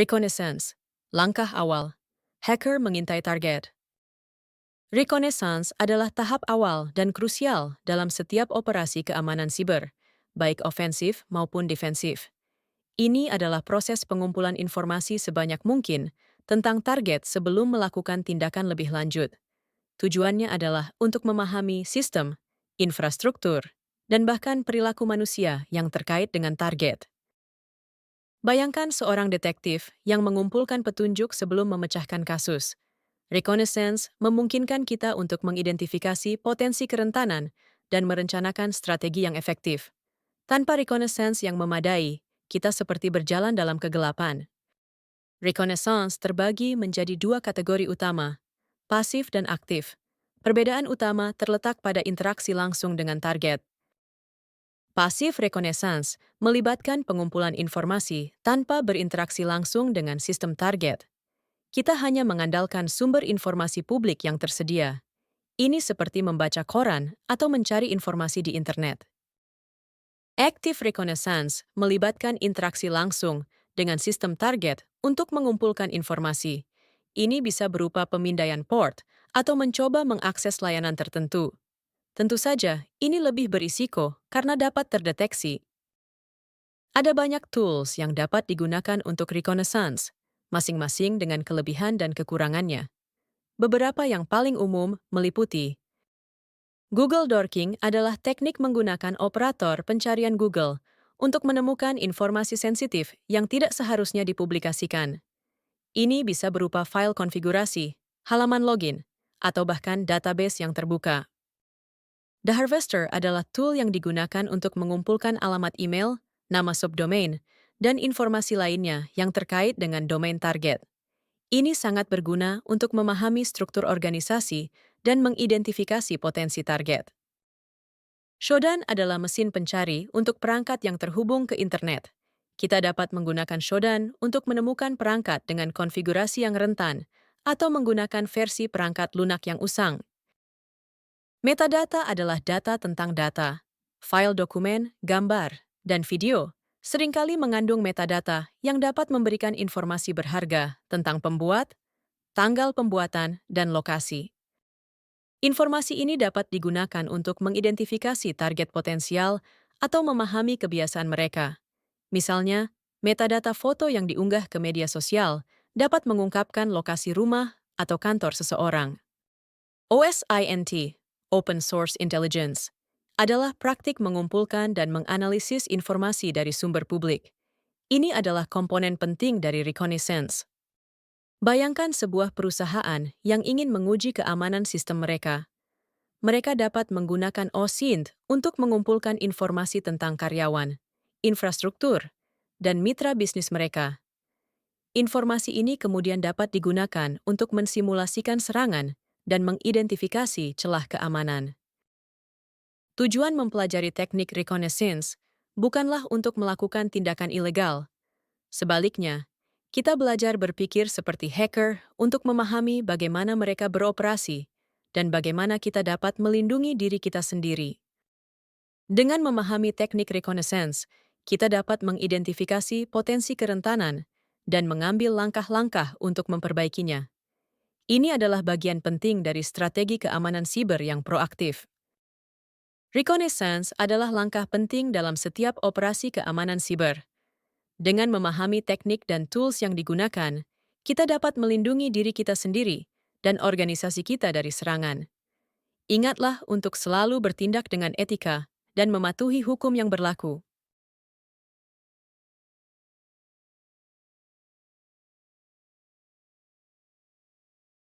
Reconnaissance. Langkah awal. Hacker mengintai target. Reconnaissance adalah tahap awal dan krusial dalam setiap operasi keamanan siber, baik ofensif maupun defensif. Ini adalah proses pengumpulan informasi sebanyak mungkin tentang target sebelum melakukan tindakan lebih lanjut. Tujuannya adalah untuk memahami sistem, infrastruktur, dan bahkan perilaku manusia yang terkait dengan target. Bayangkan seorang detektif yang mengumpulkan petunjuk sebelum memecahkan kasus. Reconnaissance memungkinkan kita untuk mengidentifikasi potensi kerentanan dan merencanakan strategi yang efektif. Tanpa reconnaissance yang memadai, kita seperti berjalan dalam kegelapan. Reconnaissance terbagi menjadi dua kategori utama, pasif dan aktif. Perbedaan utama terletak pada interaksi langsung dengan target. Pasif reconnaissance melibatkan pengumpulan informasi tanpa berinteraksi langsung dengan sistem target. Kita hanya mengandalkan sumber informasi publik yang tersedia. Ini seperti membaca koran atau mencari informasi di internet. Active reconnaissance melibatkan interaksi langsung dengan sistem target untuk mengumpulkan informasi. Ini bisa berupa pemindaian port atau mencoba mengakses layanan tertentu. Tentu saja, ini lebih berisiko karena dapat terdeteksi. Ada banyak tools yang dapat digunakan untuk reconnaissance, masing-masing dengan kelebihan dan kekurangannya. Beberapa yang paling umum meliputi Google Dorking adalah teknik menggunakan operator pencarian Google untuk menemukan informasi sensitif yang tidak seharusnya dipublikasikan. Ini bisa berupa file konfigurasi, halaman login, atau bahkan database yang terbuka. The Harvester adalah tool yang digunakan untuk mengumpulkan alamat email, nama subdomain, dan informasi lainnya yang terkait dengan domain target. Ini sangat berguna untuk memahami struktur organisasi dan mengidentifikasi potensi target. Shodan adalah mesin pencari untuk perangkat yang terhubung ke internet. Kita dapat menggunakan Shodan untuk menemukan perangkat dengan konfigurasi yang rentan atau menggunakan versi perangkat lunak yang usang. Metadata adalah data tentang data. File dokumen, gambar, dan video seringkali mengandung metadata yang dapat memberikan informasi berharga tentang pembuat, tanggal pembuatan, dan lokasi. Informasi ini dapat digunakan untuk mengidentifikasi target potensial atau memahami kebiasaan mereka. Misalnya, metadata foto yang diunggah ke media sosial dapat mengungkapkan lokasi rumah atau kantor seseorang. OSINT, Open Source Intelligence, adalah praktik mengumpulkan dan menganalisis informasi dari sumber publik. Ini adalah komponen penting dari reconnaissance. Bayangkan sebuah perusahaan yang ingin menguji keamanan sistem mereka. Mereka dapat menggunakan OSINT untuk mengumpulkan informasi tentang karyawan, infrastruktur, dan mitra bisnis mereka. Informasi ini kemudian dapat digunakan untuk mensimulasikan serangan dan mengidentifikasi celah keamanan. Tujuan mempelajari teknik reconnaissance bukanlah untuk melakukan tindakan ilegal. Sebaliknya, kita belajar berpikir seperti hacker untuk memahami bagaimana mereka beroperasi dan bagaimana kita dapat melindungi diri kita sendiri. Dengan memahami teknik reconnaissance, kita dapat mengidentifikasi potensi kerentanan dan mengambil langkah-langkah untuk memperbaikinya. Ini adalah bagian penting dari strategi keamanan siber yang proaktif. Reconnaissance adalah langkah penting dalam setiap operasi keamanan siber. Dengan memahami teknik dan tools yang digunakan, kita dapat melindungi diri kita sendiri dan organisasi kita dari serangan. Ingatlah untuk selalu bertindak dengan etika dan mematuhi hukum yang berlaku.